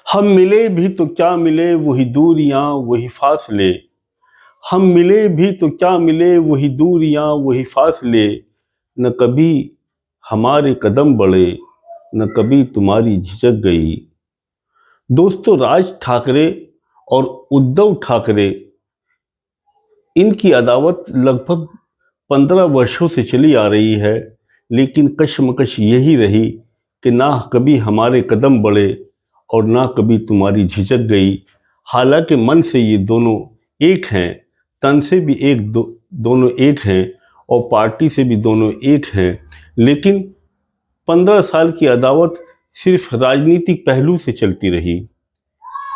हम मिले भी तो क्या मिले वही दूरियां वही फासले। हम मिले भी तो क्या मिले वही दूरियां वही फासले। न कभी हमारे कदम बढ़े न कभी तुम्हारी झिझक गई। दोस्तों, राज ठाकरे और उद्धव ठाकरे, इनकी अदावत लगभग 15 वर्षों से चली आ रही है। लेकिन कशमकश यही रही कि ना कभी हमारे कदम बढ़े और ना कभी तुम्हारी झिझक गई। हालांकि मन से ये दोनों एक हैं, तन से भी दोनों एक हैं और पार्टी से भी दोनों एक हैं। लेकिन 15 साल की अदावत सिर्फ राजनीतिक पहलू से चलती रही।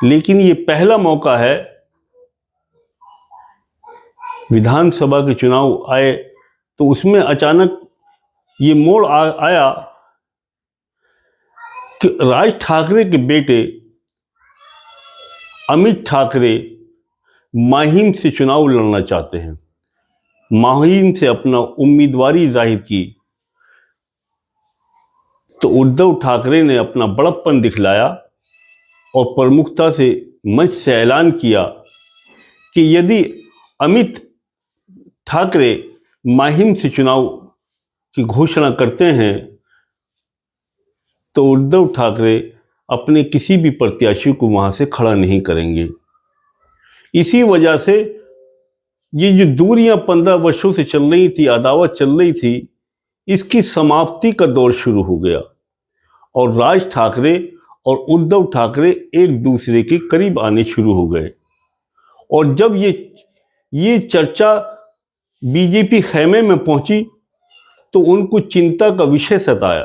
लेकिन ये पहला मौका है, विधानसभा के चुनाव आए तो उसमें अचानक ये मोड़ आया कि राज ठाकरे के बेटे अमित ठाकरे माहिम से चुनाव लड़ना चाहते हैं। माहिम से अपना उम्मीदवारी जाहिर की तो उद्धव ठाकरे ने अपना बड़प्पन दिखलाया और प्रमुखता से मंच से ऐलान किया कि यदि अमित ठाकरे माहिम से चुनाव की घोषणा करते हैं तो उद्धव ठाकरे अपने किसी भी प्रत्याशी को वहां से खड़ा नहीं करेंगे। इसी वजह से ये जो दूरियां 15 वर्षों से चल रही थी, अदावत चल रही थी, इसकी समाप्ति का दौर शुरू हो गया और राज ठाकरे और उद्धव ठाकरे एक दूसरे के करीब आने शुरू हो गए। और जब ये चर्चा बीजेपी खेमे में पहुंची तो उनको चिंता का विषय सताया,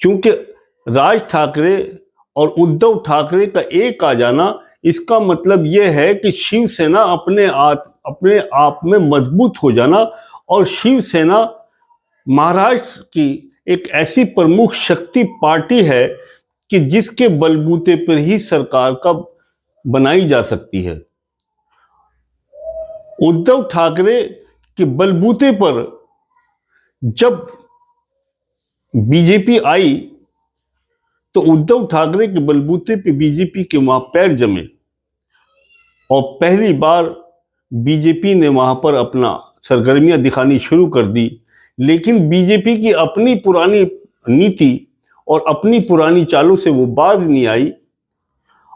क्योंकि राज ठाकरे और उद्धव ठाकरे का एक आ जाना, इसका मतलब यह है कि शिवसेना अपने आप में मजबूत हो जाना। और शिवसेना महाराष्ट्र की एक ऐसी प्रमुख शक्ति पार्टी है कि जिसके बलबूते पर ही सरकार का बनाई जा सकती है। उद्धव ठाकरे के बलबूते पर जब बीजेपी आई तो उद्धव ठाकरे के बलबूते पे बीजेपी के वहां पैर जमे और पहली बार बीजेपी ने वहां पर अपना सरगर्मियां दिखानी शुरू कर दी। लेकिन बीजेपी की अपनी पुरानी नीति और अपनी पुरानी चालों से वो बाज नहीं आई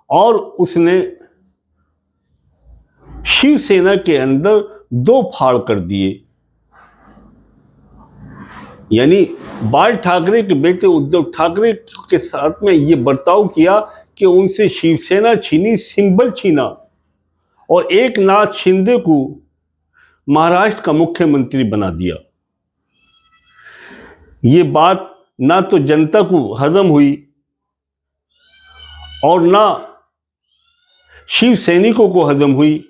और उसने शिवसेना के अंदर दो फाड़ कर दिए। यानी बाल ठाकरे के बेटे उद्धव ठाकरे के साथ में ये बर्ताव किया कि उनसे शिवसेना छीनी, सिंबल छीना और एक नाथ शिंदे को महाराष्ट्र का मुख्यमंत्री बना दिया। ये बात ना तो जनता को हजम हुई और ना शिव सैनिकों को हजम हुई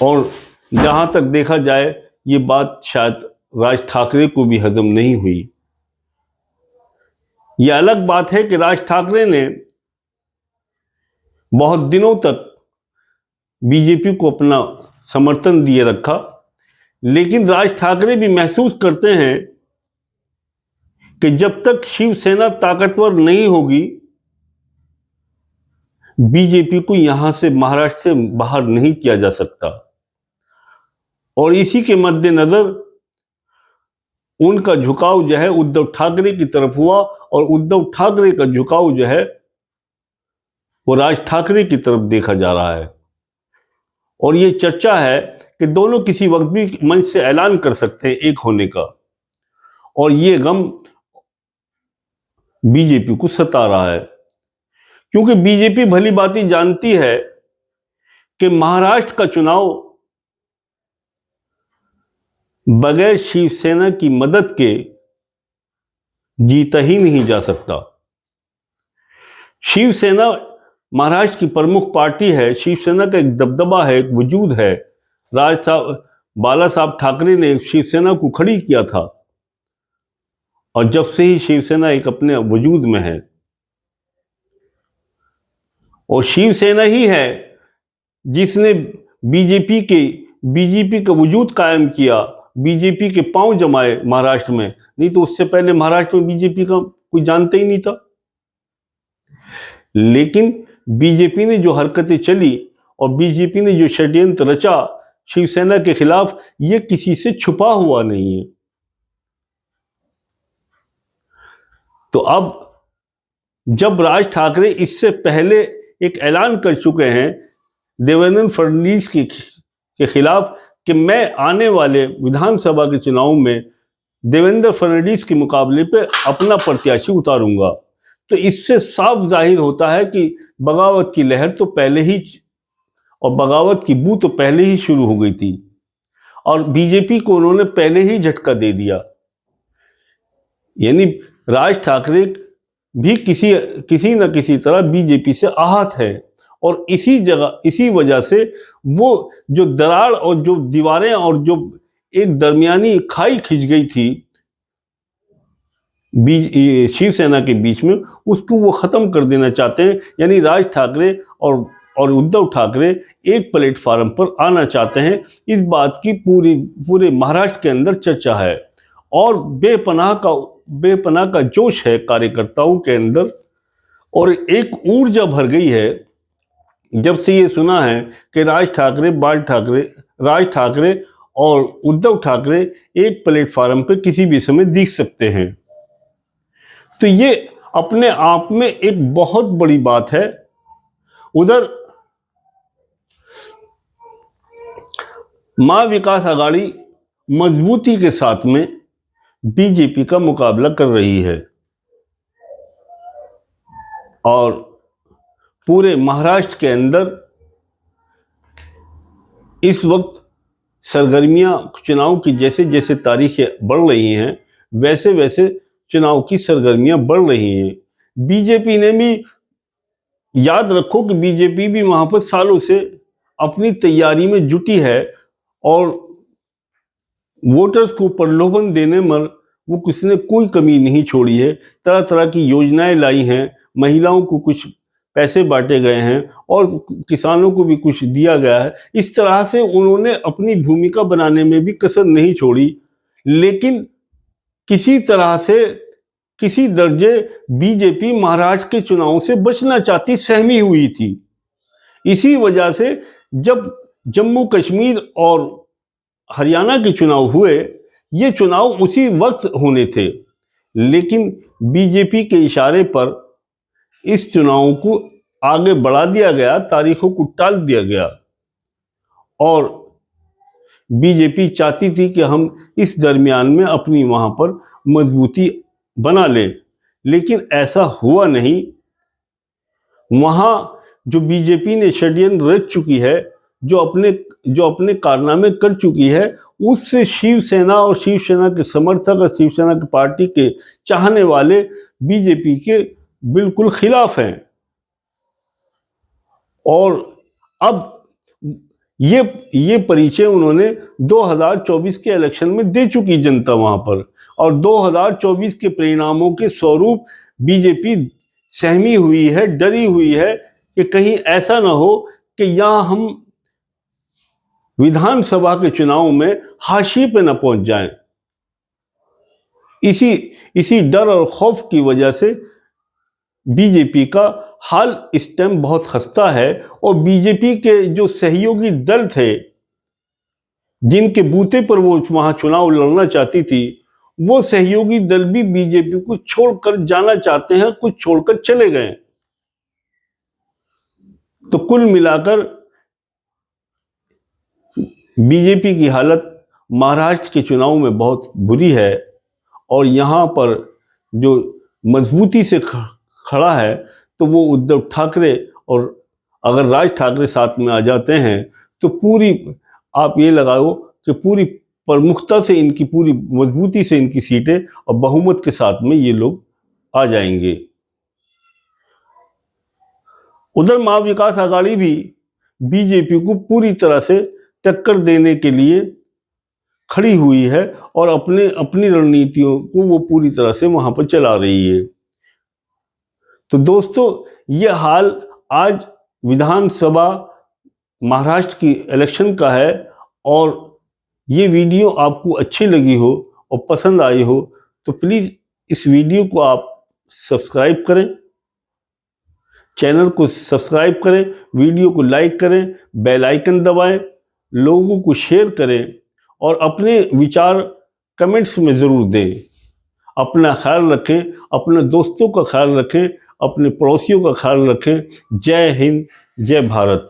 और जहां तक देखा जाए ये बात शायद राज ठाकरे को भी हजम नहीं हुई। यह अलग बात है कि राज ठाकरे ने बहुत दिनों तक बीजेपी को अपना समर्थन दिए रखा, लेकिन राज ठाकरे भी महसूस करते हैं कि जब तक शिवसेना ताकतवर नहीं होगी बीजेपी को यहां से, महाराष्ट्र से बाहर नहीं किया जा सकता। और इसी के मद्देनजर उनका झुकाव जो है उद्धव ठाकरे की तरफ हुआ और उद्धव ठाकरे का झुकाव जो है वो राज ठाकरे की तरफ देखा जा रहा है। और ये चर्चा है कि दोनों किसी वक्त भी मंच से ऐलान कर सकते हैं एक होने का, और ये गम बीजेपी को सता रहा है, क्योंकि बीजेपी भली भांति जानती है कि महाराष्ट्र का चुनाव बगैर शिवसेना की मदद के जीता ही नहीं जा सकता। शिवसेना महाराष्ट्र की प्रमुख पार्टी है, शिवसेना का एक दबदबा है, एक वजूद है। बाला साहब ठाकरे ने शिवसेना को खड़ी किया था और जब से ही शिवसेना एक अपने वजूद में है और शिवसेना ही है जिसने बीजेपी का वजूद कायम किया, बीजेपी के पांव जमाए महाराष्ट्र में। नहीं तो उससे पहले महाराष्ट्र में बीजेपी का कोई जानता ही नहीं था। लेकिन बीजेपी ने जो हरकतें चली और बीजेपी ने जो षड्यंत्र रचा शिवसेना के खिलाफ, ये किसी से छुपा हुआ नहीं है। तो अब जब राज ठाकरे इससे पहले एक ऐलान कर चुके हैं देवेंद्र फडणवीस के खिलाफ कि मैं आने वाले विधानसभा के चुनाव में देवेंद्र फडणवीस के मुकाबले पे अपना प्रत्याशी उतारूंगा, तो इससे साफ जाहिर होता है कि बगावत की लहर तो पहले ही और बगावत की बू तो पहले ही शुरू हो गई थी और बीजेपी को उन्होंने पहले ही झटका दे दिया। यानी राज ठाकरे भी किसी न किसी तरह बीजेपी से आहत है और इसी वजह से वो जो दरार और जो दीवारें और जो एक दरमियानी खाई खिंच गई थी शिवसेना के बीच में, उसको वो खत्म कर देना चाहते हैं। यानी राज ठाकरे और उद्धव ठाकरे एक प्लेटफार्म पर आना चाहते हैं। इस बात की पूरे महाराष्ट्र के अंदर चर्चा है और बेपनाह का जोश है कार्यकर्ताओं के अंदर और एक ऊर्जा भर गई है जब से ये सुना है कि राज ठाकरे और उद्धव ठाकरे एक प्लेटफार्म पर किसी भी समय दिख सकते हैं। तो ये अपने आप में एक बहुत बड़ी बात है। उधर महाविकास आघाड़ी मजबूती के साथ में बीजेपी का मुकाबला कर रही है और पूरे महाराष्ट्र के अंदर इस वक्त सरगर्मियां चुनाव की जैसे जैसे तारीखें बढ़ रही हैं वैसे वैसे चुनाव की सरगर्मियां बढ़ रही हैं। बीजेपी ने भी, याद रखो कि बीजेपी भी वहां पर सालों से अपनी तैयारी में जुटी है और वोटर्स को प्रलोभन देने में वो किसी ने कोई कमी नहीं छोड़ी है। तरह तरह की योजनाएं लाई हैं, महिलाओं को कुछ पैसे बांटे गए हैं और किसानों को भी कुछ दिया गया है। इस तरह से उन्होंने अपनी भूमिका बनाने में भी कसर नहीं छोड़ी, लेकिन किसी तरह से किसी दर्जे बीजेपी महाराष्ट्र के चुनाव से बचना चाहती, सहमी हुई थी। इसी वजह से जब जम्मू कश्मीर और हरियाणा के चुनाव हुए, ये चुनाव उसी वक्त होने थे, लेकिन बीजेपी के इशारे पर इस चुनाव को आगे बढ़ा दिया गया, तारीखों को टाल दिया गया और बीजेपी चाहती थी कि हम इस दरमियान में अपनी वहां पर मजबूती बना लें, लेकिन ऐसा हुआ नहीं। वहां जो बीजेपी ने षड्यंत्र रच चुकी है, जो अपने कारनामे कर चुकी है, उससे शिवसेना और शिवसेना के समर्थक और शिवसेना की पार्टी के चाहने वाले बीजेपी के बिल्कुल खिलाफ हैं। और अब ये परिचय उन्होंने 2024 के इलेक्शन में दे चुकी जनता वहां पर, और 2024 के परिणामों के स्वरूप बीजेपी सहमी हुई है, डरी हुई है कि कहीं ऐसा ना हो कि यहां हम विधानसभा के चुनाव में हाशिए पे न पहुंच जाएं। इसी डर और खौफ की वजह से बीजेपी का हाल इस टाइम बहुत खस्ता है और बीजेपी के जो सहयोगी दल थे, जिनके बूते पर वो वहां चुनाव लड़ना चाहती थी, वो सहयोगी दल भी बीजेपी को छोड़कर जाना चाहते हैं, कुछ छोड़कर चले गए। तो कुल मिलाकर बीजेपी की हालत महाराष्ट्र के चुनाव में बहुत बुरी है और यहां पर जो मजबूती से खड़ा है तो वो उद्धव ठाकरे, और अगर राज ठाकरे साथ में आ जाते हैं तो पूरी, आप ये लगाओ कि पूरी प्रमुखता से इनकी, पूरी मजबूती से इनकी सीटें और बहुमत के साथ में ये लोग आ जाएंगे। उधर महाविकास आघाड़ी भी बीजेपी को पूरी तरह से टक्कर देने के लिए खड़ी हुई है और अपनी रणनीतियों को वो पूरी तरह से वहां पर चला रही है। तो दोस्तों, ये हाल आज विधानसभा महाराष्ट्र की इलेक्शन का है और ये वीडियो आपको अच्छी लगी हो और पसंद आई हो तो प्लीज़ इस वीडियो को आप सब्सक्राइब करें चैनल को सब्सक्राइब करें, वीडियो को लाइक करें, बेल आइकन दबाएं, लोगों को शेयर करें और अपने विचार कमेंट्स में ज़रूर दें। अपना ख्याल रखें, अपने दोस्तों का ख्याल रखें, अपने पड़ोसियों का ख्याल रखें। जय हिंद, जय भारत।